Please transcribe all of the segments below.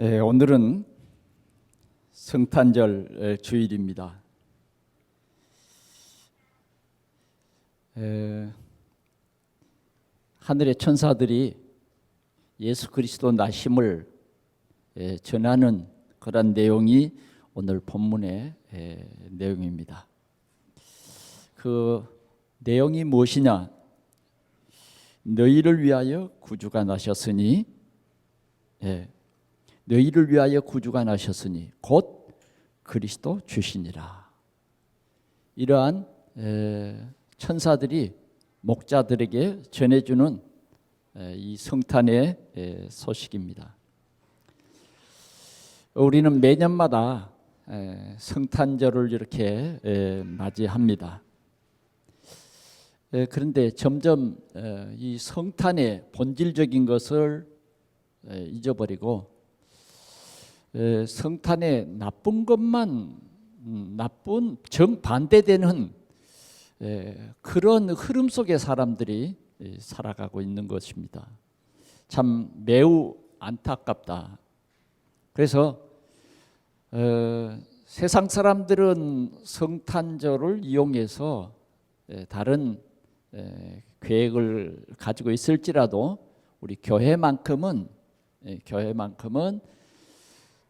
오늘은 성탄절 주일입니다. 하늘의 천사들이 예수 그리스도 나심을 전하는 그런 내용이 오늘 본문의 내용입니다. 그 내용이 무엇이냐? 너희를 위하여 구주가 나셨으니, 너희를 위하여 구주가 나셨으니 곧 그리스도 주시니라. 이러한 천사들이 목자들에게 전해주는 이 성탄의 소식입니다. 우리는 매년마다 성탄절을 이렇게 맞이합니다. 그런데 점점 이 성탄의 본질적인 것을 잊어버리고 성탄의 나쁜 것만, 나쁜 정반대되는 그런 흐름 속에 사람들이 살아가고 있는 것입니다. 참 매우 안타깝다. 그래서 세상 사람들은 성탄절을 이용해서 다른 계획을 가지고 있을지라도 우리 교회만큼은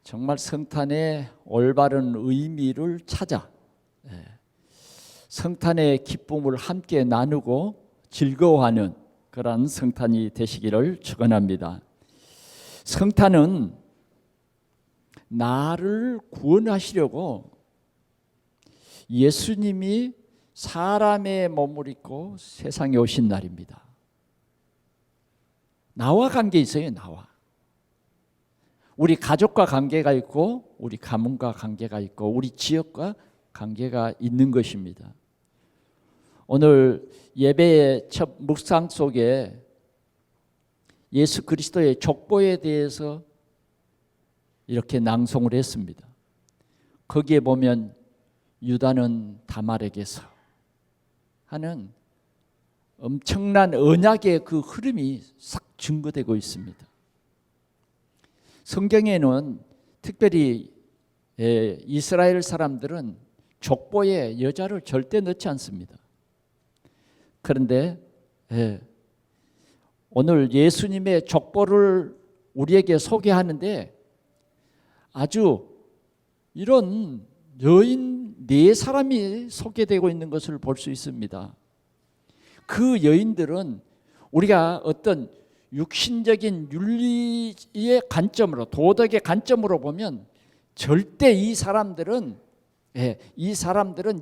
정말 성탄의 올바른 의미를 찾아 성탄의 기쁨을 함께 나누고 즐거워하는 그런 성탄이 되시기를 축원합니다. 성탄은 나를 구원하시려고 예수님이 사람의 몸을 입고 세상에 오신 날입니다. 나와 관계 있어요. 나와. 우리 가족과 관계가 있고, 우리 가문과 관계가 있고, 우리 지역과 관계가 있는 것입니다. 오늘 예배의 첫 묵상 속에 예수 그리스도의 족보에 대해서 이렇게 낭송을 했습니다. 거기에 보면 유다는 다말에게서 하는 엄청난 언약의 그 흐름이 싹 증거되고 있습니다. 성경에는 특별히 이스라엘 사람들은 족보에 여자를 절대 넣지 않습니다. 그런데 오늘 예수님의 족보를 우리에게 소개하는데 아주 이런 여인 네 사람이 소개되고 있는 것을 볼 수 있습니다. 그 여인들은 우리가 어떤 육신적인 윤리의 관점으로, 도덕의 관점으로 보면 절대 이 사람들은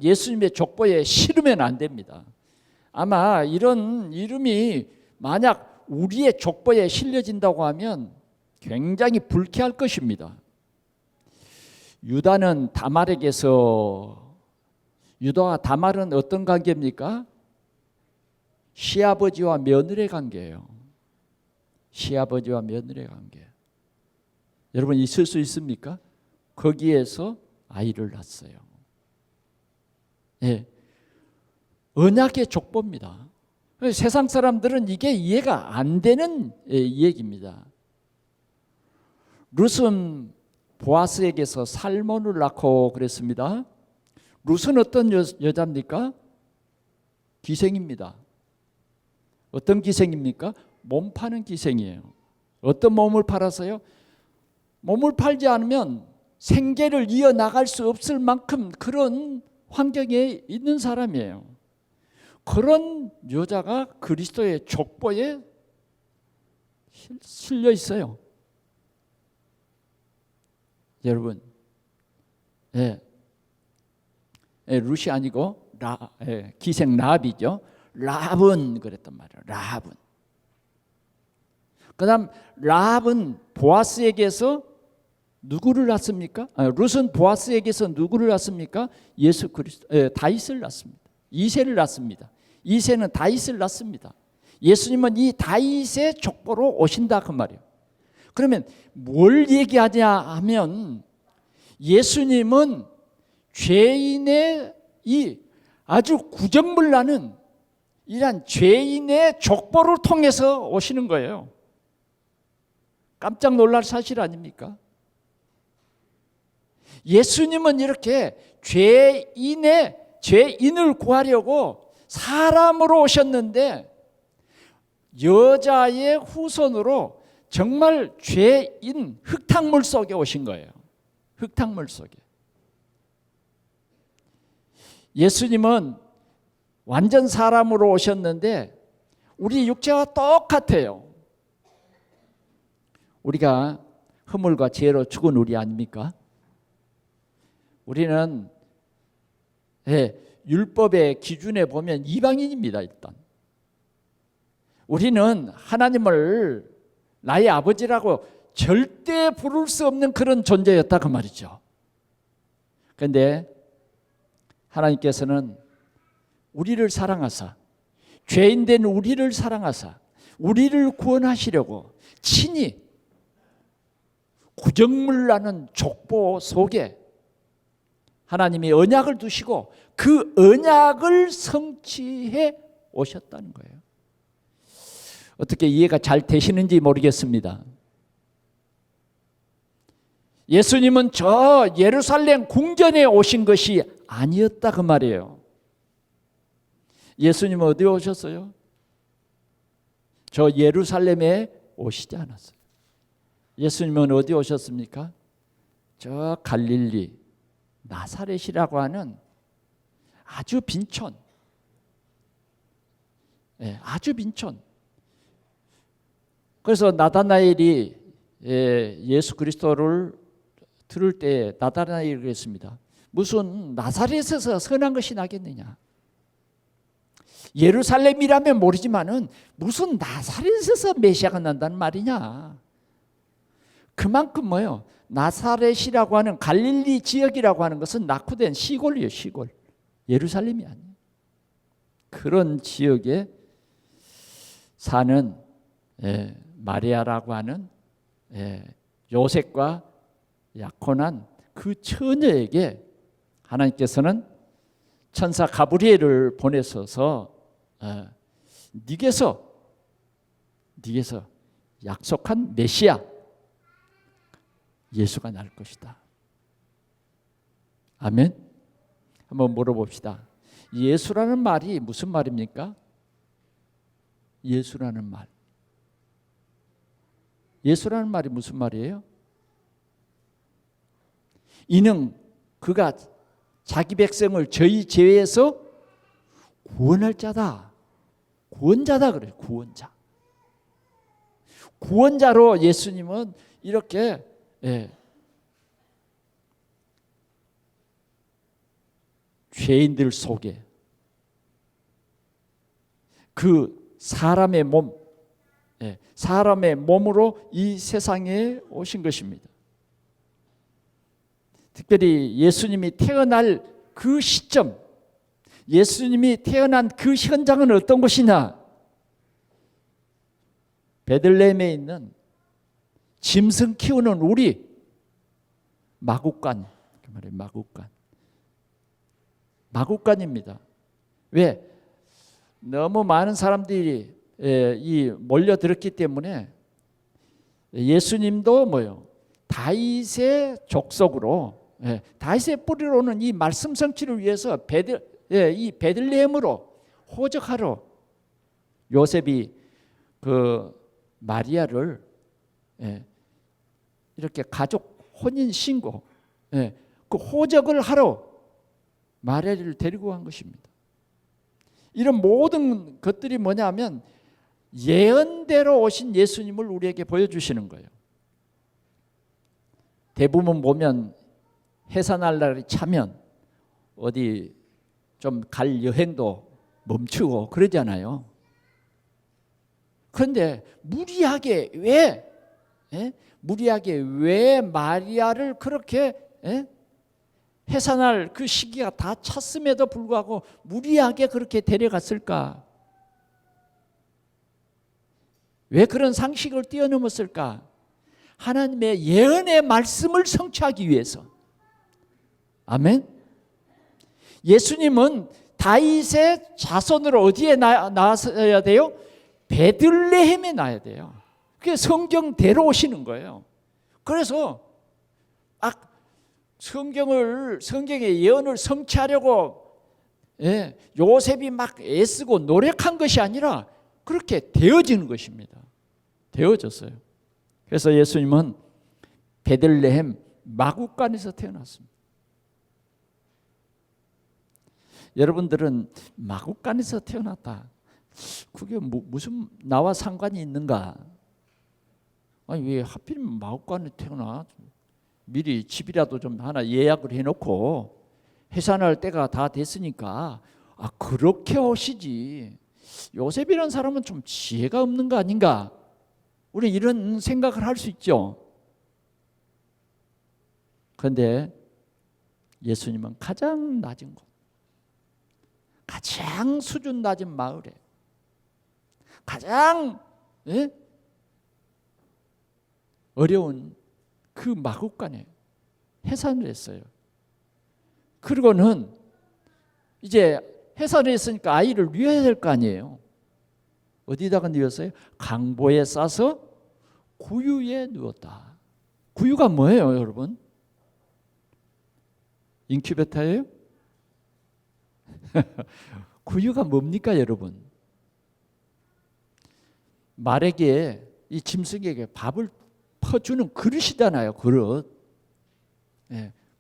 예수님의 족보에 실으면 안 됩니다. 아마 이런 이름이 만약 우리의 족보에 실려진다고 하면 굉장히 불쾌할 것입니다. 유다는 다말에게서, 유다와 다말은 어떤 관계입니까? 시아버지와 며느리의 관계예요. 시아버지와 며느리의 관계. 여러분 있을 수 있습니까? 거기에서 아이를 낳았어요. 언약의 족보입니다. 세상 사람들은 이게 이해가 안 되는 얘기입니다. 룻은 보아스에게서 살몬을 낳고 그랬습니다. 룻은 어떤 여자입니까? 기생입니다. 어떤 기생입니까? 몸 파는 기생이에요. 어떤 몸을 팔아서요? 몸을 팔지 않으면 생계를 이어나갈 수 없을 만큼 그런 환경에 있는 사람이에요. 그런 여자가 그리스도의 족보에 실려 있어요. 여러분, 룻이 아니고 기생 라합이죠. 라합은 그랬단 말이에요. 라합은. 그 다음 라합은 보아스에게서 누구를 낳습니까? 룻은 보아스에게서 누구를 낳습니까? 예수 그리스도, 다윗을 낳습니다. 이새를 낳습니다. 이새는 다윗을 낳습니다. 예수님은 이 다윗의 족보로 오신다 그 말이에요. 그러면 뭘 얘기하냐 하면 예수님은 죄인의 이 아주 구정물나는 이러한 죄인의 족보를 통해서 오시는 거예요. 깜짝 놀랄 사실 아닙니까? 예수님은 이렇게 죄인을 구하려고 사람으로 오셨는데 여자의 후손으로 정말 죄인 흙탕물 속에 오신 거예요. 흙탕물 속에. 예수님은 완전 사람으로 오셨는데 우리 육체와 똑같아요. 우리가 허물과 죄로 죽은 우리 아닙니까? 우리는 율법의 기준에 보면 이방인입니다. 일단 우리는 하나님을 나의 아버지라고 절대 부를 수 없는 그런 존재였다 그 말이죠. 그런데 하나님께서는 우리를 사랑하사, 죄인된 우리를 사랑하사 우리를 구원하시려고 친히 구정물 나는 족보 속에 하나님이 언약을 두시고 그 언약을 성취해 오셨다는 거예요. 어떻게 이해가 잘 되시는지 모르겠습니다. 예수님은 저 예루살렘 궁전에 오신 것이 아니었다 그 말이에요. 예수님은 어디에 오셨어요? 저 예루살렘에 오시지 않았어요. 예수님은 어디 오셨습니까? 저 갈릴리 나사렛이라고 하는 아주 빈촌, 아주 빈촌. 그래서 나다나엘이 예수 그리스도를 들을 때 나다나엘이 그랬습니다. 무슨 나사렛에서 선한 것이 나겠느냐? 예루살렘이라면 모르지만은 무슨 나사렛에서 메시아가 난다는 말이냐? 그만큼 뭐요? 나사렛이라고 하는 갈릴리 지역이라고 하는 것은 낙후된 시골이에요. 시골. 예루살렘이 아니에요. 그런 지역에 사는 마리아라고 하는 요셉과 약혼한 그 처녀에게 하나님께서는 천사 가브리엘을 보내셔서 네게서 약속한 메시아 예수가 날 것이다. 아멘. 한번 물어봅시다. 예수라는 말이 무슨 말입니까? 예수라는 말. 예수라는 말이 무슨 말이에요? 이는 그가 자기 백성을 저희 죄에서 구원할 자다. 구원자다 그래요. 구원자. 구원자로 예수님은 이렇게 죄인들 속에 그 사람의 몸으로 이 세상에 오신 것입니다. 특별히 예수님이 태어날 그 시점, 예수님이 태어난 그 현장은 어떤 곳이냐? 베들레헴에 있는 짐승 키우는 우리 마구간, 그 말이에요. 마구간입니다. 왜? 너무 많은 사람들이 몰려들었기 때문에 예수님도 뭐요? 다윗의 족속으로 다윗의 뿌리로는 이 말씀 성취를 위해서 이 베들레헴으로 호적하러 요셉이 그 마리아를 이렇게 가족 혼인 신고 그 호적을 하러 마리아를 데리고 간 것입니다. 이런 모든 것들이 뭐냐면 예언대로 오신 예수님을 우리에게 보여주시는 거예요. 대부분 보면 해산할 날이 차면 어디 좀 갈 여행도 멈추고 그러잖아요. 그런데 무리하게 왜 마리아를 그렇게 해산할 그 시기가 다 찼음에도 불구하고 무리하게 그렇게 데려갔을까? 왜 그런 상식을 뛰어넘었을까? 하나님의 예언의 말씀을 성취하기 위해서. 아멘. 예수님은 다윗의 자손으로 어디에 나왔어야 돼요? 베들레헴에 나야 돼요. 그게 성경대로 오시는 거예요. 그래서 성경의 예언을 성취하려고 요셉이 막 애쓰고 노력한 것이 아니라 그렇게 되어지는 것입니다. 되어졌어요. 그래서 예수님은 베들레헴 마구간에서 태어났습니다. 여러분들은 마구간에서 태어났다, 그게 무슨 나와 상관이 있는가? 아니 왜 하필 마구간에 태어나? 미리 집이라도 좀 하나 예약을 해놓고 해산할 때가 다 됐으니까 그렇게 오시지. 요셉이라는 사람은 좀 지혜가 없는 거 아닌가? 우리 이런 생각을 할 수 있죠. 그런데 예수님은 가장 낮은 곳, 가장 수준 낮은 마을에, 가장 어려운 그 마구간에 해산을 했어요. 그리고는 이제 해산을 했으니까 아이를 뉘어야 될 거 아니에요. 어디다가 뉘었어요? 강보에 싸서 구유에 누웠다. 구유가 뭐예요, 여러분? 인큐베터예요? 구유가 뭡니까, 여러분? 말에게, 이 짐승에게 밥을 퍼주는 그릇이잖아요, 그릇.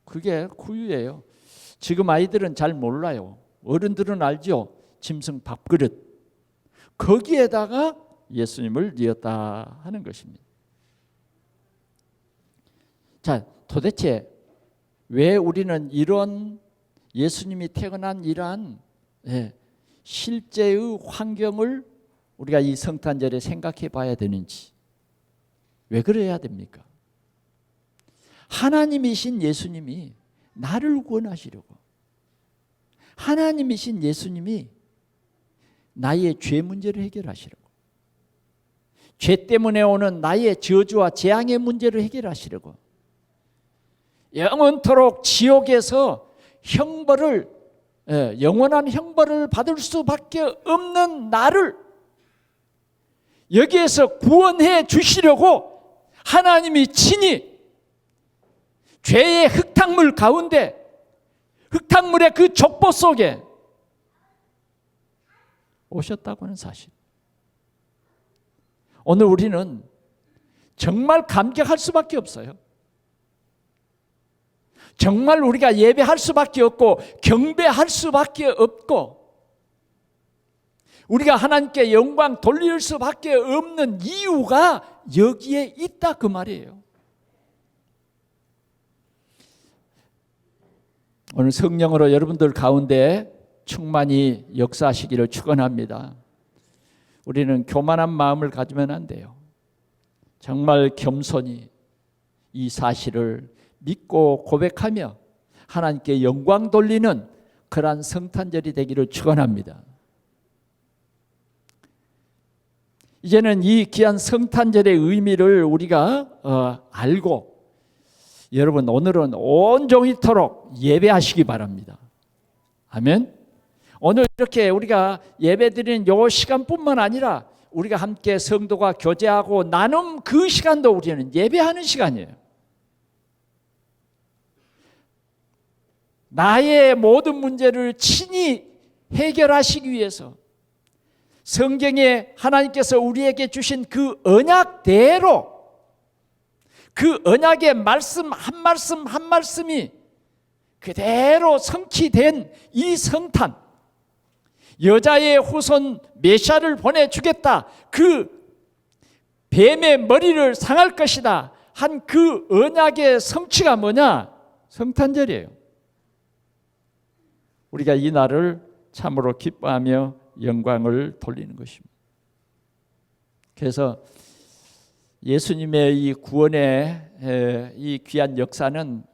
그게 구유예요. 지금 아이들은 잘 몰라요. 어른들은 알죠. 짐승 밥그릇. 거기에다가 예수님을 뉘었다 하는 것입니다. 자, 도대체 왜 우리는 이런 예수님이 태어난 이러한 실제의 환경을 우리가 이 성탄절에 생각해 봐야 되는지, 왜 그래야 됩니까? 하나님이신 예수님이 나를 구원하시려고, 하나님이신 예수님이 나의 죄 문제를 해결하시려고, 죄 때문에 오는 나의 저주와 재앙의 문제를 해결하시려고, 영원토록 지옥에서 형벌을, 영원한 형벌을 받을 수밖에 없는 나를 여기에서 구원해 주시려고 하나님이 친히 죄의 흙탕물 가운데, 흙탕물의 그 족보 속에 오셨다고 하는 사실. 오늘 우리는 정말 감격할 수밖에 없어요. 정말 우리가 예배할 수밖에 없고 경배할 수밖에 없고 우리가 하나님께 영광 돌릴 수밖에 없는 이유가 여기에 있다, 그 말이에요. 오늘 성령으로 여러분들 가운데 충만히 역사하시기를 축원합니다. 우리는 교만한 마음을 가지면 안 돼요. 정말 겸손히 이 사실을 믿고 고백하며 하나님께 영광 돌리는 그러한 성탄절이 되기를 축원합니다. 이제는 이 귀한 성탄절의 의미를 우리가 알고, 여러분 오늘은 온종일토록 예배하시기 바랍니다. 아멘. 오늘 이렇게 우리가 예배드리는 이 시간뿐만 아니라 우리가 함께 성도가 교제하고 나눔, 그 시간도 우리는 예배하는 시간이에요. 나의 모든 문제를 친히 해결하시기 위해서 성경에 하나님께서 우리에게 주신 그 언약대로, 그 언약의 말씀 한 말씀 한 말씀이 그대로 성취된 이 성탄, 여자의 후손 메시아를 보내주겠다, 그 뱀의 머리를 상할 것이다 한 그 언약의 성취가 뭐냐? 성탄절이에요. 우리가 이 날을 참으로 기뻐하며 영광을 돌리는 것입니다. 그래서 예수님의 이 구원의 이 귀한 역사는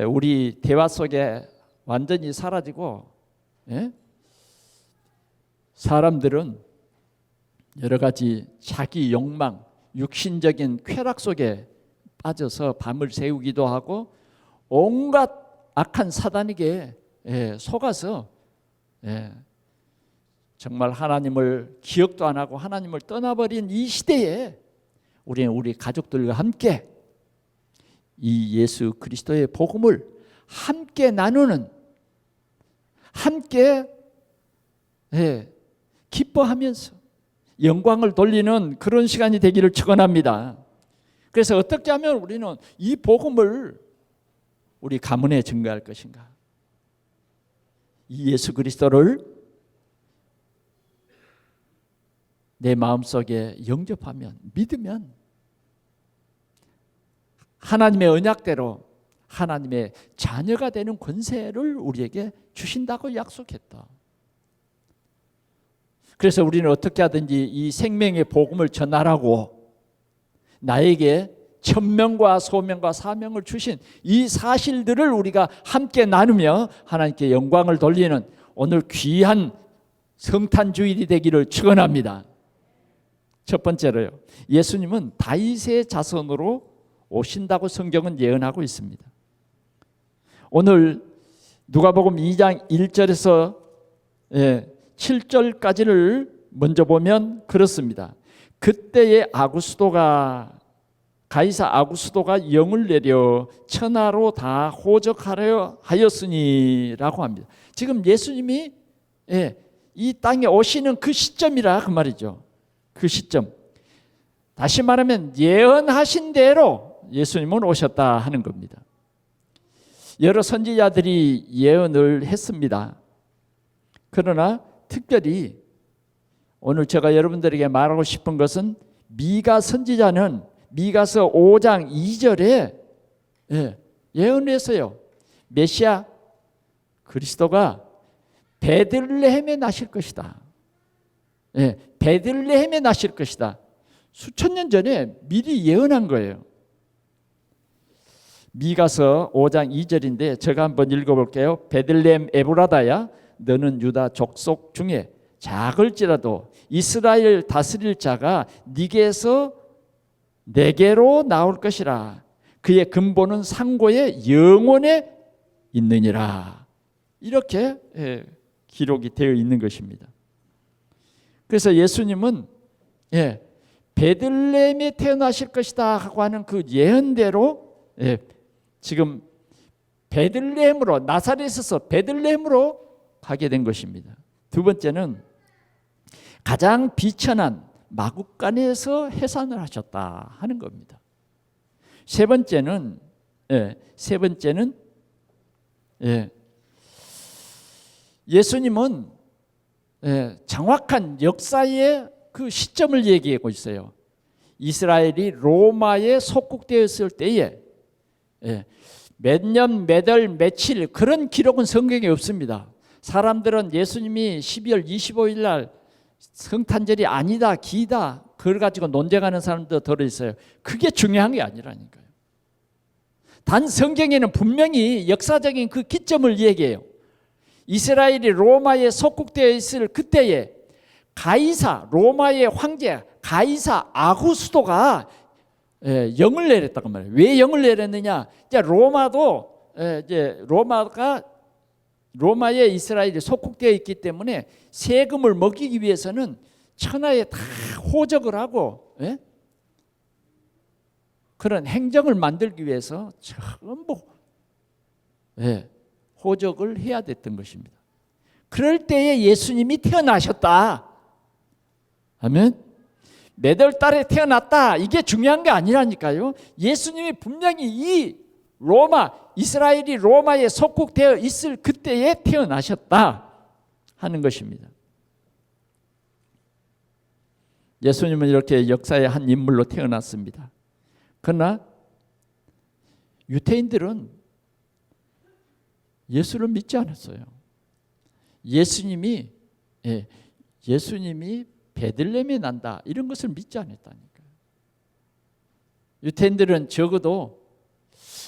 우리 대화 속에 완전히 사라지고, 사람들은 여러 가지 자기 욕망, 육신적인 쾌락 속에 빠져서 밤을 새우기도 하고 온갖 악한 사단에게 속아서 정말 하나님을 기억도 안 하고 하나님을 떠나버린 이 시대에 우리는 우리 가족들과 함께 이 예수 그리스도의 복음을 함께 나누는, 함께 기뻐하면서 영광을 돌리는 그런 시간이 되기를 축원합니다. 그래서 어떻게 하면 우리는 이 복음을 우리 가문에 증거할 것인가? 이 예수 그리스도를 내 마음속에 영접하면, 믿으면 하나님의 언약대로 하나님의 자녀가 되는 권세를 우리에게 주신다고 약속했다. 그래서 우리는 어떻게 하든지 이 생명의 복음을 전하라고 나에게 천명과 소명과 사명을 주신 이 사실들을 우리가 함께 나누며 하나님께 영광을 돌리는 오늘 귀한 성탄주일이 되기를 축원합니다. 첫 번째로요, 예수님은 다윗의 자손으로 오신다고 성경은 예언하고 있습니다. 오늘 누가복음 2장 1절에서 7절까지를 먼저 보면 그렇습니다. 그때에 가이사 아구스도가 영을 내려 천하로 다 호적하려 하였으니라고 합니다. 지금 예수님이 이 땅에 오시는 그 시점이라 그 말이죠. 그 시점. 다시 말하면 예언하신 대로 예수님은 오셨다 하는 겁니다. 여러 선지자들이 예언을 했습니다. 그러나 특별히 오늘 제가 여러분들에게 말하고 싶은 것은 미가 선지자는 미가서 5장 2절에 예언했어요. 메시아 그리스도가 베들레헴에 나실 것이다. 베들레헴에 나실 것이다. 수천 년 전에 미리 예언한 거예요. 미가서 5장 2절인데 제가 한번 읽어볼게요. 베들레헴 에브라다야, 너는 유다 족속 중에 작을지라도 이스라엘 다스릴 자가 네게서 내게로 나올 것이라. 그의 근본은 상고의 영원에 있느니라. 이렇게 기록이 되어 있는 것입니다. 그래서 예수님은 베들레헴에 태어나실 것이다 하고 하는 그 예언대로 지금 베들레헴으로, 나사렛에서 베들레헴으로 가게 된 것입니다. 두 번째는 가장 비천한 마국간에서 해산을 하셨다 하는 겁니다. 세 번째는 예수님은 정확한 역사의 그 시점을 얘기하고 있어요. 이스라엘이 로마에 속국되었을 때에 몇 년, 몇 월, 며칠 그런 기록은 성경에 없습니다. 사람들은 예수님이 12월 25일 날 성탄절이 아니다, 기다, 그걸 가지고 논쟁하는 사람도 들어있어요. 그게 중요한 게 아니라니까요. 단 성경에는 분명히 역사적인 그 기점을 얘기해요. 이스라엘이 로마에 속국되어 있을 그때에 로마의 황제 가이사 아구스도가 영을 내렸다고 말해요. 왜 영을 내렸느냐? 이제 로마에 이스라엘이 속국되어 있기 때문에 세금을 먹이기 위해서는 천하에 다 호적을 하고 그런 행정을 만들기 위해서 전부 호적을 해야 됐던 것입니다. 그럴 때에 예수님이 태어나셨다. 아멘. 몇 월 달에 태어났다. 이게 중요한 게 아니라니까요. 예수님이 분명히 이 이스라엘이 로마에 속국되어 있을 그때에 태어나셨다 하는 것입니다. 예수님은 이렇게 역사의 한 인물로 태어났습니다. 그러나 유대인들은 예수를 믿지 않았어요. 예수님이 베들레헴에 난다 이런 것을 믿지 않았다니까요. 유대인들은 적어도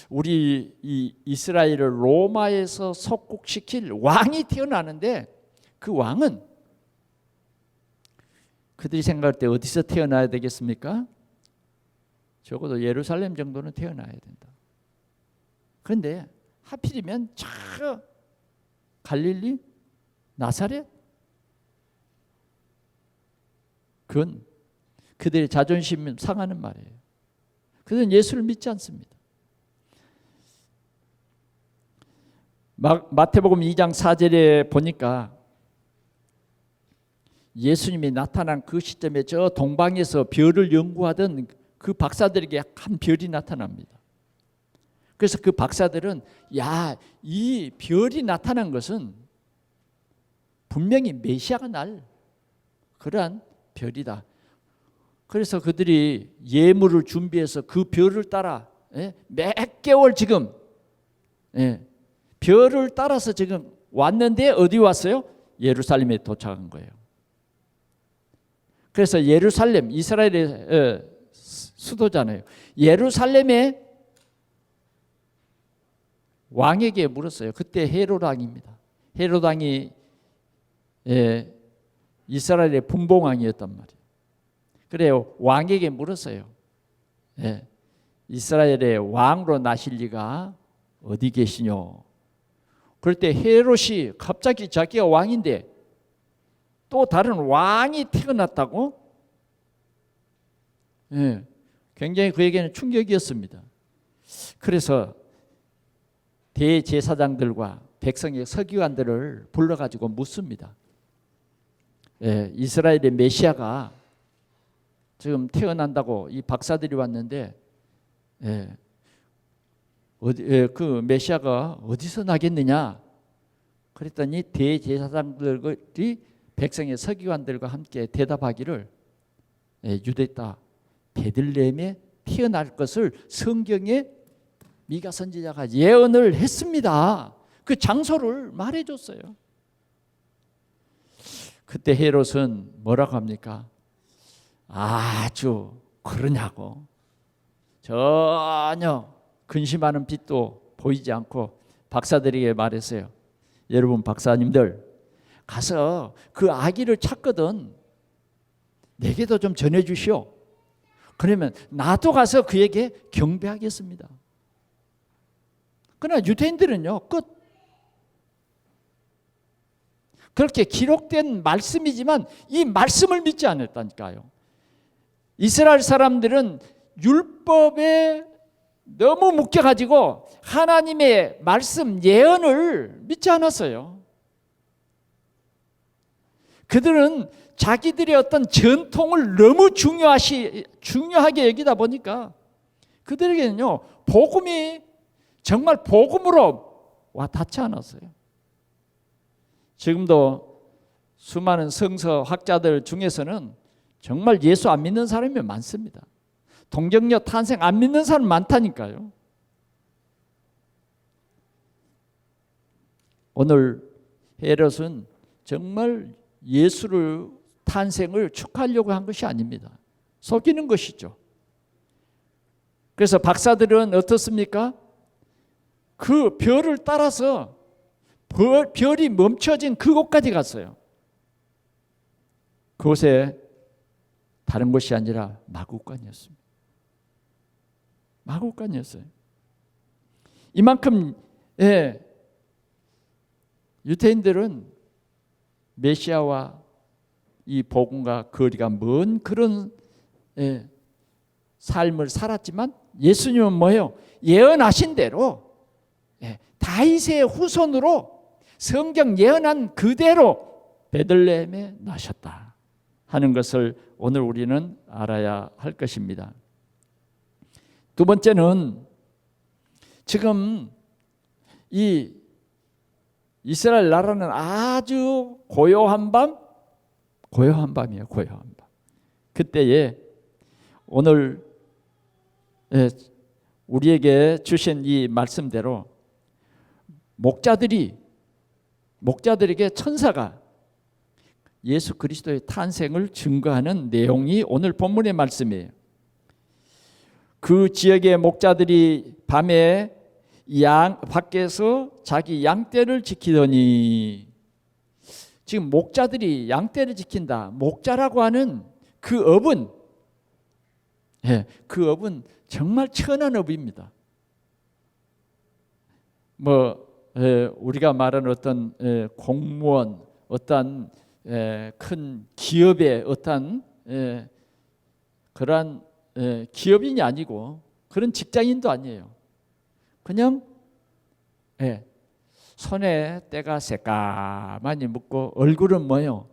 우리 이 이스라엘을 로마에서 속국시킬 왕이 태어나는데 그 왕은 그들이 생각할 때 어디서 태어나야 되겠습니까? 적어도 예루살렘 정도는 태어나야 된다. 그런데 하필이면 저 갈릴리 나사렛, 그건 그들의 자존심 상하는 말이에요. 그들은 예수를 믿지 않습니다. 마태복음 2장 4절에 보니까 예수님이 나타난 그 시점에 저 동방에서 별을 연구하던 그 박사들에게 한 별이 나타납니다. 그래서 그 박사들은 이 별이 나타난 것은 분명히 메시아가 날 그러한 별이다. 그래서 그들이 예물을 준비해서 그 별을 따라 몇 개월 지금 별을 따라서 지금 왔는데 어디 왔어요? 예루살렘에 도착한 거예요. 그래서 예루살렘, 이스라엘의 수도잖아요. 예루살렘에 왕에게 물었어요. 그때 헤롯 왕입니다. 헤롯 왕이 이스라엘의 분봉왕이었단 말이에요. 그래요. 왕에게 물었어요. 이스라엘의 왕으로 나실 리가 어디 계시뇨? 그럴 때 헤롯이 갑자기 자기가 왕인데 또 다른 왕이 태어났다고? 굉장히 그에게는 충격이었습니다. 그래서 대제사장들과 백성의 서기관들을 불러가지고 묻습니다. 이스라엘의 메시아가 지금 태어난다고 이 박사들이 왔는데 그 메시아가 어디서 나겠느냐? 그랬더니 대제사장들이 백성의 서기관들과 함께 대답하기를 유대 땅 베들레헴에 태어날 것을 성경에 미가 선지자가 예언을 했습니다. 그 장소를 말해줬어요. 그때 헤롯은 뭐라고 합니까? 아주 그러냐고 전혀 근심하는 빛도 보이지 않고 박사들에게 말했어요. 여러분 박사님들 가서 그 아기를 찾거든 내게도 좀 전해주시오. 그러면 나도 가서 그에게 경배하겠습니다. 그러나 유대인들은요 끝. 그렇게 기록된 말씀이지만 이 말씀을 믿지 않았다니까요. 이스라엘 사람들은 율법에 너무 묶여가지고 하나님의 말씀 예언을 믿지 않았어요. 그들은 자기들의 어떤 전통을 너무 중요하게 여기다 보니까 그들에게는요 복음이 정말 복음으로 와 닿지 않았어요. 지금도 수많은 성서학자들 중에서는 정말 예수 안 믿는 사람이 많습니다. 동정녀 탄생 안 믿는 사람 많다니까요. 오늘 헤롯은 정말 예수를 탄생을 축하하려고 한 것이 아닙니다. 속이는 것이죠. 그래서 박사들은 어떻습니까? 그 별을 따라서 별이 멈춰진 그곳까지 갔어요. 그곳에 다른 곳이 아니라 마구간이었습니다. 마구간이었어요. 이만큼 유대인들은 메시아와 이 복음과 거리가 먼 그런 삶을 살았지만 예수님은 뭐예요? 예언하신 대로 다윗의 후손으로 성경 예언한 그대로 베들레헴에 나셨다 하는 것을 오늘 우리는 알아야 할 것입니다. 두 번째는 지금 이 이스라엘 나라는 아주 고요한 밤이에요. 고요한 밤. 그때에 오늘 우리에게 주신 이 말씀대로 목자들에게 천사가 예수 그리스도의 탄생을 증거하는 내용이 오늘 본문의 말씀이에요. 그 지역의 목자들이 밤에 밖에서 자기 양떼를 지키더니, 지금 목자들이 양떼를 지킨다. 목자라고 하는 그 업은 정말 천한 업입니다. 우리가 말하는 어떤 공무원, 어떤 큰 기업의 어떤 그러한 기업인이 아니고 그런 직장인도 아니에요. 그냥 손에 때가 새까만이 묻고 얼굴은 뭐요?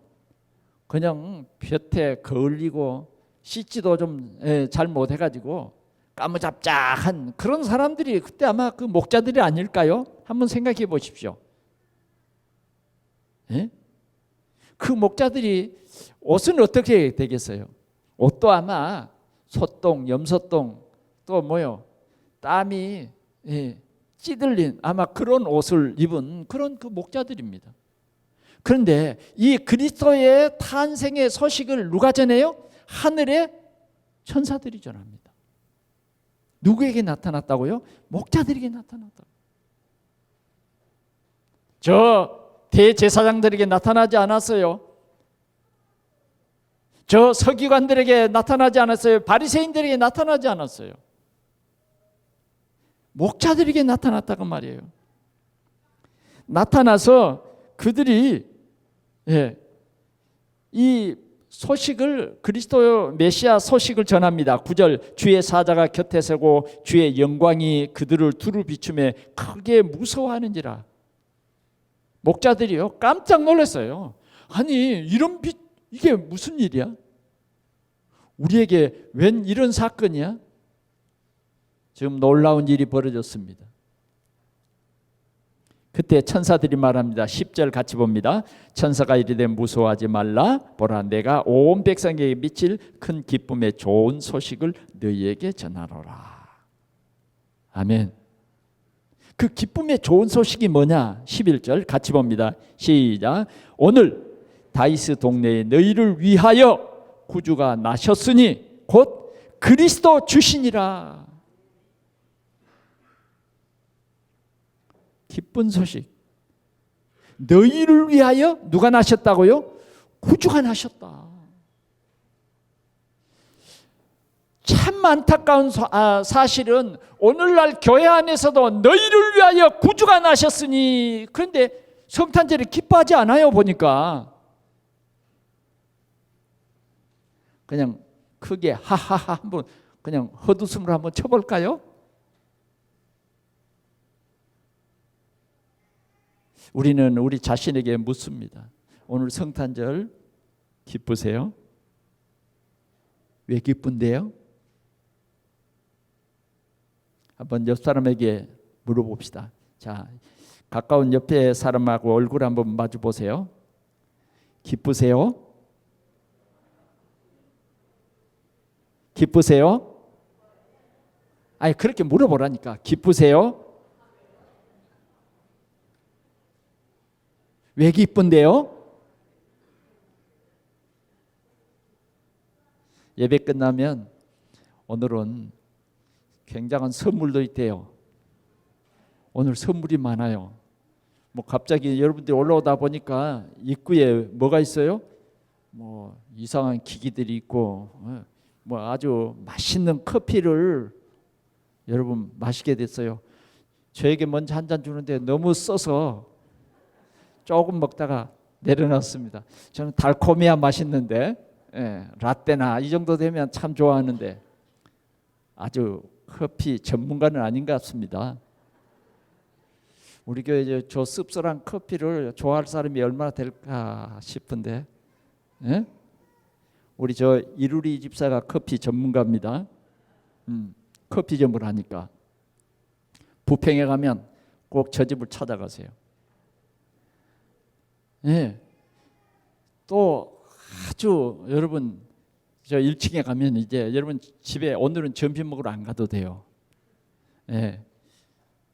그냥 볕에 거울리고 씻지도 좀 잘 못해가지고 까무잡잡한 그런 사람들이 그때 아마 그 목자들이 아닐까요? 한번 생각해 보십시오. 예? 그 목자들이 옷은 어떻게 되겠어요? 옷도 아마 소똥, 염소똥 또 뭐요? 땀이 찌들린 아마 그런 옷을 입은 그런 그 목자들입니다. 그런데 이 그리스도의 탄생의 소식을 누가 전해요? 하늘의 천사들이 전합니다. 누구에게 나타났다고요? 목자들에게 나타났다. 저 대제사장들에게 나타나지 않았어요. 저 서기관들에게 나타나지 않았어요. 바리새인들에게 나타나지 않았어요. 목자들에게 나타났다고 말이에요. 나타나서 그들이 이 소식을 그리스도 메시아 소식을 전합니다. 9절 주의 사자가 곁에 서고 주의 영광이 그들을 두루 비추며 크게 무서워하는지라. 목자들이요 깜짝 놀랐어요. 아니 이런 빛 이게 무슨 일이야? 우리에게 웬 이런 사건이야? 지금 놀라운 일이 벌어졌습니다. 그때 천사들이 말합니다. 10절 같이 봅니다. 천사가 이르되 무서워하지 말라. 보라 내가 온 백성에게 미칠 큰 기쁨의 좋은 소식을 너희에게 전하노라. 아멘. 그 기쁨의 좋은 소식이 뭐냐? 11절 같이 봅니다. 시작. 오늘 다윗 동네에 너희를 위하여 구주가 나셨으니 곧 그리스도 주시니라. 기쁜 소식. 너희를 위하여 누가 나셨다고요? 구주가 나셨다. 참 안타까운 사실은 오늘날 교회 안에서도 너희를 위하여 구주가 나셨으니 그런데 성탄절에 기뻐하지 않아요. 보니까 그냥 크게 하하하 한번 그냥 헛웃음을 한번 쳐볼까요? 우리는 우리 자신에게 묻습니다. 오늘 성탄절 기쁘세요? 왜 기쁜데요? 한번 옆 사람에게 물어봅시다. 자, 가까운 옆에 사람하고 얼굴 한번 마주 보세요. 기쁘세요? 기쁘세요? 아니 그렇게 물어보라니까. 기쁘세요? 왜 기쁜데요? 예배 끝나면 오늘은 굉장한 선물도 있대요. 오늘 선물이 많아요. 뭐 갑자기 여러분들이 올라오다 보니까 입구에 뭐가 있어요? 뭐 이상한 기기들이 있고 뭐 아주 맛있는 커피를 여러분 마시게 됐어요. 저에게 먼저 한 잔 주는데 너무 써서 조금 먹다가 내려놨습니다. 저는 달콤해야 맛있는데 라떼나 이 정도 되면 참 좋아하는데 아주 커피 전문가는 아닌 것 같습니다. 우리 교회 저 씁쓸한 커피를 좋아할 사람이 얼마나 될까 싶은데 우리 저 이루리 집사가 커피 전문가입니다. 커피점을 하니까 부평에 가면 꼭 저 집을 찾아가세요. 또 아주 여러분 저 1층에 가면 이제 여러분 집에 오늘은 점심 먹으러 안 가도 돼요.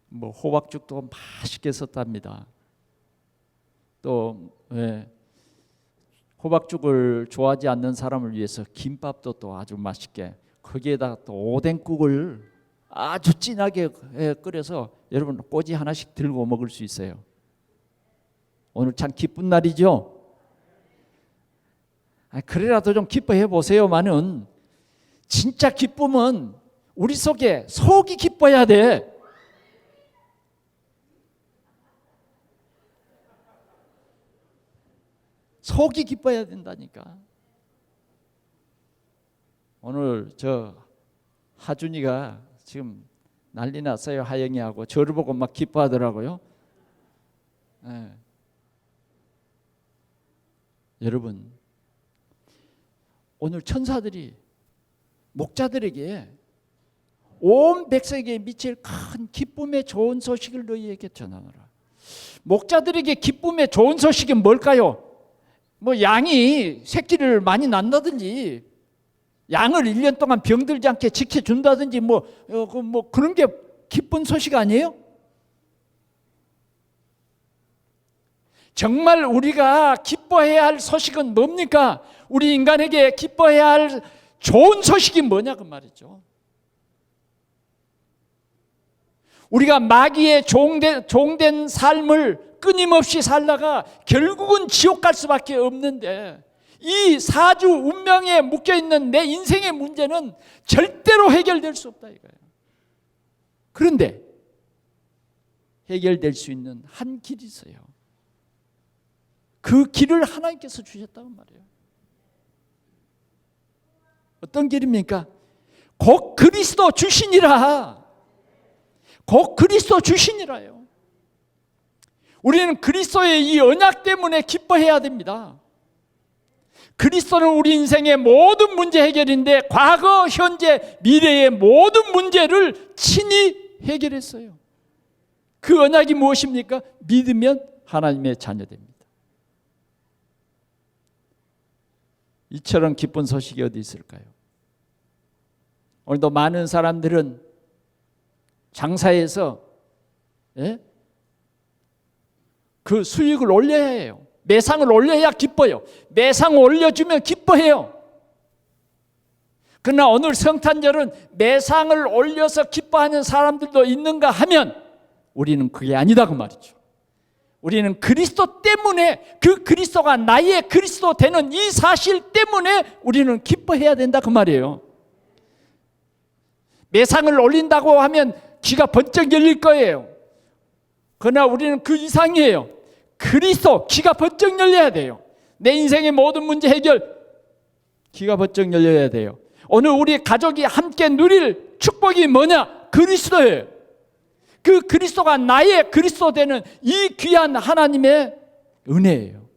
뭐 호박죽도 맛있게 썼답니다. 또 호박죽을 좋아하지 않는 사람을 위해서 김밥도 또 아주 맛있게 거기에다가 또 오뎅국을 아주 진하게 끓여서 여러분 꼬지 하나씩 들고 먹을 수 있어요. 오늘 참 기쁜 날이죠. 그래라도 좀 기뻐해 보세요만은 진짜 기쁨은 우리 속에 속이 기뻐야 돼. 속이 기뻐야 된다니까. 오늘 저 하준이가 지금 난리 났어요. 하영이하고 저를 보고 막 기뻐하더라고요. 예. 여러분, 오늘 천사들이 목자들에게 온 백성에게 미칠 큰 기쁨의 좋은 소식을 너희에게 전하노라. 목자들에게 기쁨의 좋은 소식이 뭘까요? 뭐 양이 새끼를 많이 낳는다든지, 양을 1년 동안 병들지 않게 지켜준다든지, 뭐 그런 게 기쁜 소식 아니에요? 정말 우리가 기뻐해야 할 소식은 뭡니까? 우리 인간에게 기뻐해야 할 좋은 소식이 뭐냐 그 말이죠. 우리가 마귀의 종된 삶을 끊임없이 살다가 결국은 지옥 갈 수밖에 없는데, 이 사주 운명에 묶여있는 내 인생의 문제는 절대로 해결될 수 없다 이거예요. 그런데 해결될 수 있는 한 길이 있어요. 그 길을 하나님께서 주셨다고 말이에요. 어떤 길입니까? 곧 그리스도 주시니라. 곧 그리스도 주시니라요. 우리는 그리스도의 이 언약 때문에 기뻐해야 됩니다. 그리스도는 우리 인생의 모든 문제 해결인데, 과거, 현재, 미래의 모든 문제를 친히 해결했어요. 그 언약이 무엇입니까? 믿으면 하나님의 자녀됩니다. 이처럼 기쁜 소식이 어디 있을까요? 오늘도 많은 사람들은 장사해서 그 수익을 올려야 해요. 매상을 올려야 기뻐요. 매상 올려주면 기뻐해요. 그러나 오늘 성탄절은 매상을 올려서 기뻐하는 사람들도 있는가 하면 우리는 그게 아니다 그 말이죠. 우리는 그리스도 때문에, 그 그리스도가 나의 그리스도 되는 이 사실 때문에 우리는 기뻐해야 된다 그 말이에요. 매상을 올린다고 하면 귀가 번쩍 열릴 거예요. 그러나 우리는 그 이상이에요. 그리스도, 귀가 번쩍 열려야 돼요. 내 인생의 모든 문제 해결, 귀가 번쩍 열려야 돼요. 오늘 우리 가족이 함께 누릴 축복이 뭐냐? 그리스도예요. 그 그리스도가 나의 그리스도 되는 이 귀한 하나님의 은혜예요.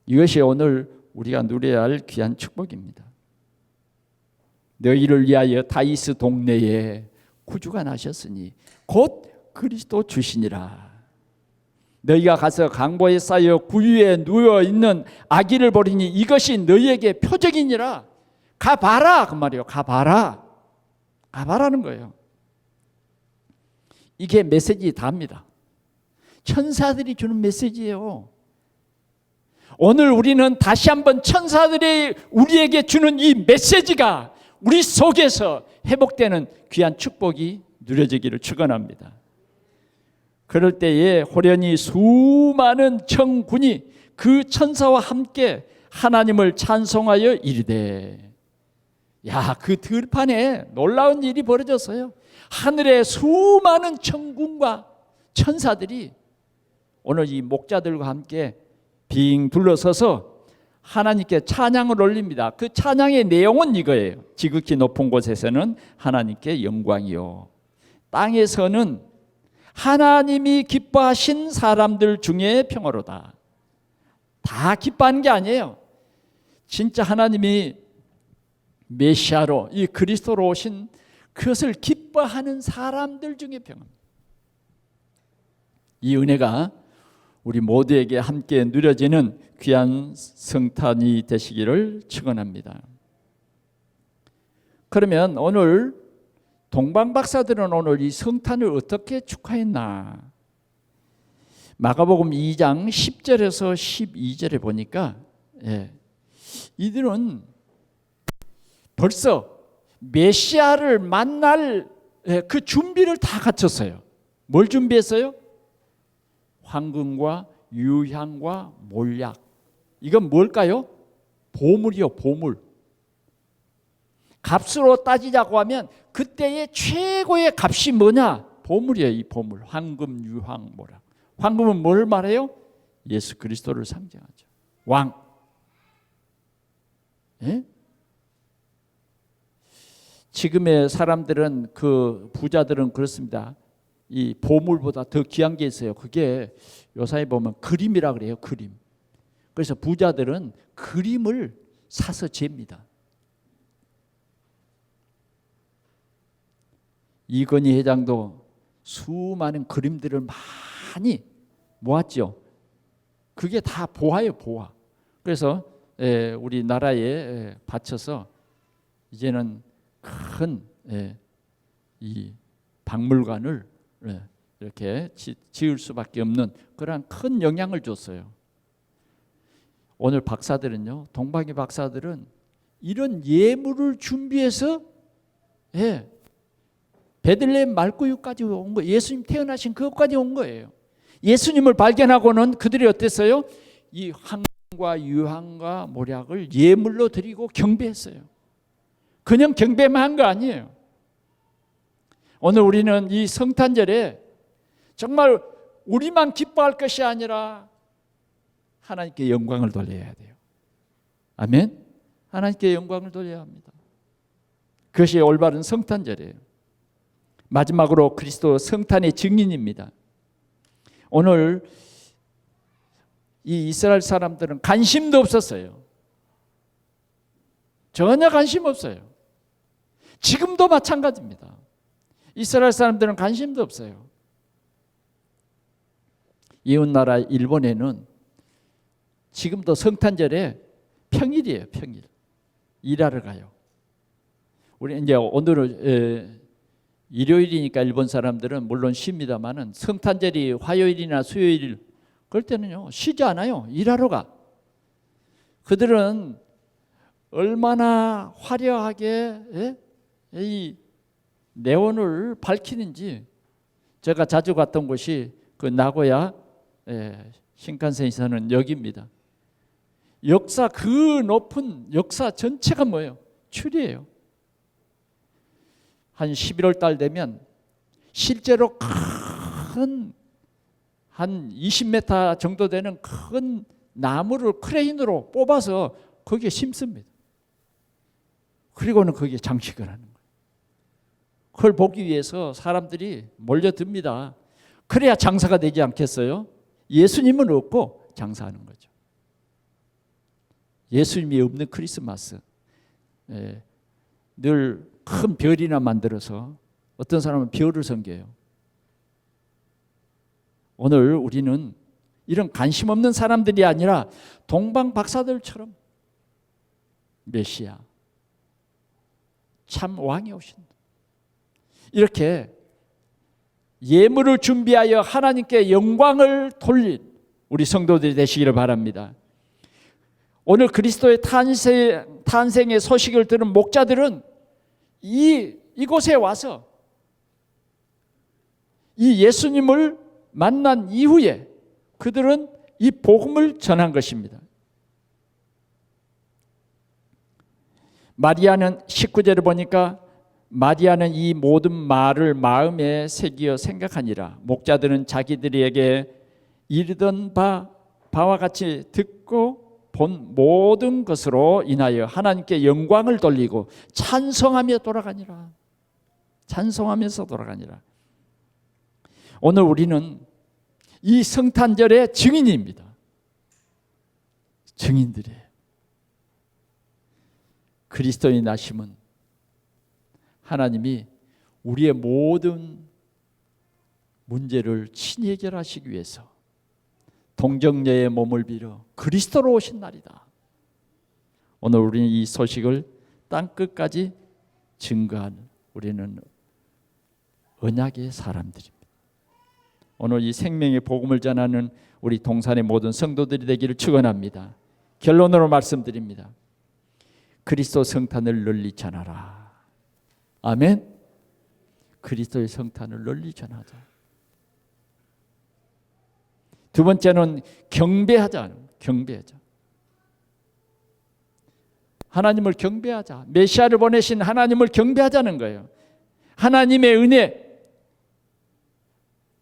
이것이 오늘 우리가 누려야 할 귀한 축복입니다. 너희를 위하여 다윗 동네에 구주가 나셨으니 곧 그리스도 주시니라. 너희가 가서 강보에 쌓여 구유에 누워있는 아기를 보리니 이것이 너희에게 표적이니라. 가봐라 그 말이에요. 가봐라. 가봐라는 거예요. 이게 메시지 답니다. 천사들이 주는 메시지예요. 오늘 우리는 다시 한번 천사들이 우리에게 주는 이 메시지가 우리 속에서 회복되는 귀한 축복이 누려지기를 축원합니다. 그럴 때에 호련히 수많은 천군이 그 천사와 함께 하나님을 찬송하여 이르되, 야, 그 들판에 놀라운 일이 벌어졌어요. 하늘에 수많은 천군과 천사들이 오늘 이 목자들과 함께 빙 둘러서서 하나님께 찬양을 올립니다. 그 찬양의 내용은 이거예요. 지극히 높은 곳에서는 하나님께 영광이요, 땅에서는 하나님이 기뻐하신 사람들 중에 평화로다. 다 기뻐하는 게 아니에요. 진짜 하나님이 메시아로, 이 그리스도로 오신 그것을 기뻐하는 사람들 중에 평화. 이 은혜가 우리 모두에게 함께 누려지는 귀한 성탄이 되시기를 축원합니다. 그러면 오늘 동방박사들은 오늘 이 성탄을 어떻게 축하했나? 마가복음 2장 10절에서 12절에 보니까 이들은 벌써 메시아를 만날 그 준비를 다 갖췄어요. 뭘 준비했어요? 황금과 유향과 몰약. 이건 뭘까요? 보물이요, 보물. 값으로 따지자고 하면 그때의 최고의 값이 뭐냐? 보물이에요. 이 보물. 황금, 유황, 몰약. 황금은 뭘 말해요? 예수 그리스도를 상징하죠. 왕. 예? 지금의 사람들은, 그 부자들은 그렇습니다. 이 보물보다 더 귀한 게 있어요. 그게 요사에 보면 그림이라 그래요. 그림. 그래서 부자들은 그림을 사서 잽니다. 이건희 회장도 수많은 그림들을 많이 모았죠. 그게 다 보화예요, 보화. 그래서 우리나라에 바쳐서 이제는 큰 이 박물관을 이렇게 지을 수밖에 없는 그러한 큰 영향을 줬어요. 오늘 박사들은요, 동방의 박사들은 이런 예물을 준비해서 베들레헴 말구유까지 온 거예요. 예수님 태어나신 그것까지 온 거예요. 예수님을 발견하고는 그들이 어땠어요? 이 황과 유황과 모략을 예물로 드리고 경배했어요. 그냥 경배만 한 거 아니에요. 오늘 우리는 이 성탄절에 정말 우리만 기뻐할 것이 아니라 하나님께 영광을 돌려야 돼요. 아멘. 하나님께 영광을 돌려야 합니다. 그것이 올바른 성탄절이에요. 마지막으로 그리스도 성탄의 증인입니다. 오늘 이 이스라엘 사람들은 관심도 없었어요. 전혀 관심 없어요. 지금도 마찬가지입니다. 이스라엘 사람들은 관심도 없어요. 이웃나라 일본에는 지금도 성탄절에 평일이에요. 평일. 일하러 가요. 우리 이제 오늘은 일요일이니까 일본 사람들은 물론 쉽니다만은 성탄절이 화요일이나 수요일 그럴 때는요 쉬지 않아요. 일하러 가. 그들은 얼마나 화려하게 이 네온을 밝히는지. 제가 자주 갔던 곳이 그 나고야 신칸센에서는 여기입니다. 역사 그 높은 역사 전체가 뭐예요? 추리예요. 한 11월 달 되면 실제로 큰 한 20m 정도 되는 큰 나무를 크레인으로 뽑아서 거기에 심습니다. 그리고는 거기에 장식을 하는 거예요. 그걸 보기 위해서 사람들이 몰려듭니다. 그래야 장사가 되지 않겠어요? 예수님은 없고 장사하는 거죠. 예수님이 없는 크리스마스. 늘 큰 별이나 만들어서 어떤 사람은 별을 섬겨요. 오늘 우리는 이런 관심 없는 사람들이 아니라 동방 박사들처럼 메시아 참 왕이 오신다. 이렇게 예물을 준비하여 하나님께 영광을 돌린 우리 성도들이 되시기를 바랍니다. 오늘 그리스도의 탄생의 소식을 들은 목자들은 이곳에 와서 이 예수님을 만난 이후에 그들은 이 복음을 전한 것입니다. 마리아는 19절을 보니까 마리아는 이 모든 말을 마음에 새기어 생각하니라. 목자들은 자기들에게 이르던 바와 같이 듣고 본 모든 것으로 인하여 하나님께 영광을 돌리고 찬송하며 돌아가니라. 찬송하면서 돌아가니라. 오늘 우리는 이 성탄절의 증인입니다. 증인들이에요. 그리스도의 나심은 하나님이 우리의 모든 문제를 친히 해결하시기 위해서 동정녀의 몸을 빌어 그리스도로 오신 날이다. 오늘 우리는 이 소식을 땅끝까지 증거한 우리는 언약의 사람들입니다. 오늘 이 생명의 복음을 전하는 우리 동산의 모든 성도들이 되기를 축원합니다. 결론으로 말씀드립니다. 그리스도 성탄을 널리 전하라. 아멘. 그리스도의 성탄을 널리 전하자. 두 번째는 경배하자. 경배하자. 하나님을 경배하자. 메시아를 보내신 하나님을 경배하자는 거예요. 하나님의 은혜,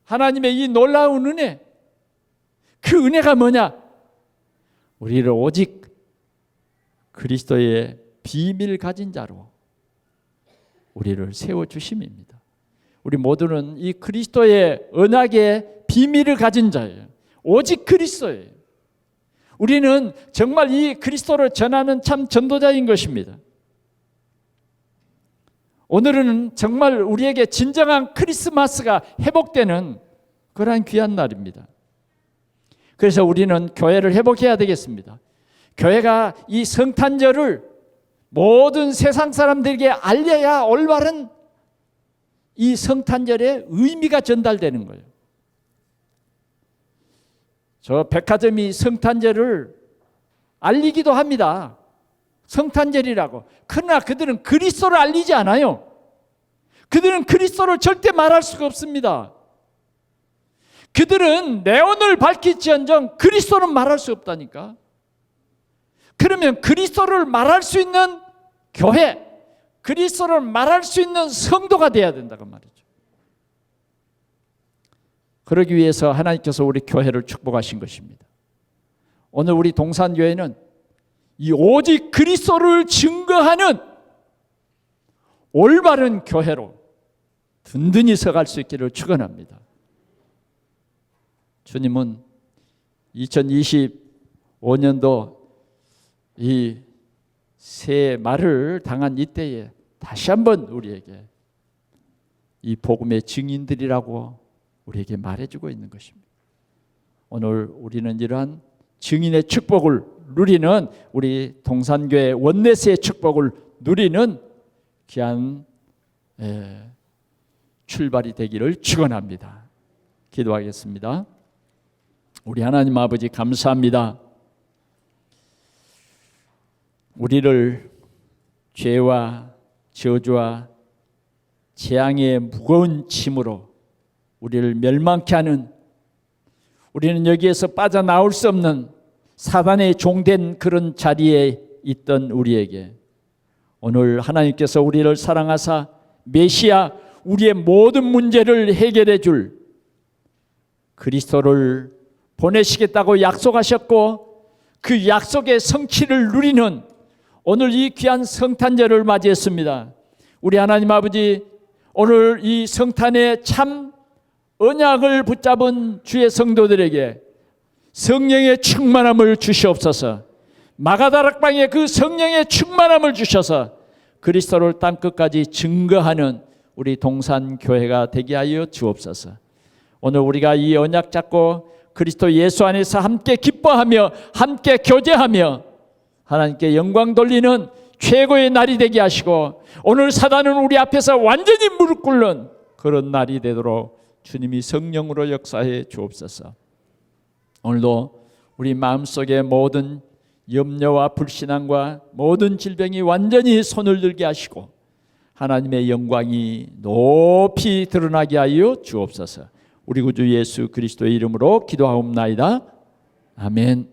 하나님의 이 놀라운 은혜, 그 은혜가 뭐냐? 우리를 오직 그리스도의 비밀 가진 자로 우리를 세워주심입니다. 우리 모두는 이 그리스도의 언약의 비밀을 가진 자예요. 오직 그리스도예요. 우리는 정말 이 그리스도를 전하는 참 전도자인 것입니다. 오늘은 정말 우리에게 진정한 크리스마스가 회복되는 그러한 귀한 날입니다. 그래서 우리는 교회를 회복해야 되겠습니다. 교회가 이 성탄절을 모든 세상 사람들에게 알려야 올바른 이 성탄절의 의미가 전달되는 거예요. 저 백화점이 성탄절을 알리기도 합니다. 성탄절이라고. 그러나 그들은 그리스도를 알리지 않아요. 그들은 그리스도를 절대 말할 수가 없습니다. 그들은 네온을 밝힐지언정 그리스도는 말할 수 없다니까. 그러면 그리스도를 말할 수 있는 교회, 그리스도를 말할 수 있는 성도가 돼야 된다고 말이죠. 그러기 위해서 하나님께서 우리 교회를 축복하신 것입니다. 오늘 우리 동산교회는 이 오직 그리스도를 증거하는 올바른 교회로 든든히 서갈 수 있기를 축원합니다. 주님은 2025년도 이 새 말을 당한 이때에 다시 한번 우리에게 이 복음의 증인들이라고 우리에게 말해주고 있는 것입니다. 오늘 우리는 이러한 증인의 축복을 누리는, 우리 동산교회 원내스의 축복을 누리는 귀한 출발이 되기를 축원합니다. 기도하겠습니다. 우리 하나님 아버지 감사합니다. 우리를 죄와 저주와 재앙의 무거운 짐으로 우리를 멸망케 하는, 우리는 여기에서 빠져나올 수 없는 사단의 종된 그런 자리에 있던 우리에게 오늘 하나님께서 우리를 사랑하사 메시아, 우리의 모든 문제를 해결해 줄 그리스도를 보내시겠다고 약속하셨고, 그 약속의 성취를 누리는 오늘 이 귀한 성탄절을 맞이했습니다. 우리 하나님 아버지, 오늘 이 성탄의 참 언약을 붙잡은 주의 성도들에게 성령의 충만함을 주시옵소서. 마가다락방에 그 성령의 충만함을 주셔서 그리스도를 땅끝까지 증거하는 우리 동산교회가 되게 하여 주옵소서. 오늘 우리가 이 언약 잡고 그리스도 예수 안에서 함께 기뻐하며 함께 교제하며 하나님께 영광 돌리는 최고의 날이 되게 하시고, 오늘 사단은 우리 앞에서 완전히 무릎 꿇는 그런 날이 되도록 주님이 성령으로 역사해 주옵소서. 오늘도 우리 마음속에 모든 염려와 불신앙과 모든 질병이 완전히 손을 들게 하시고 하나님의 영광이 높이 드러나게 하여 주옵소서. 우리 구주 예수 그리스도의 이름으로 기도하옵나이다. 아멘.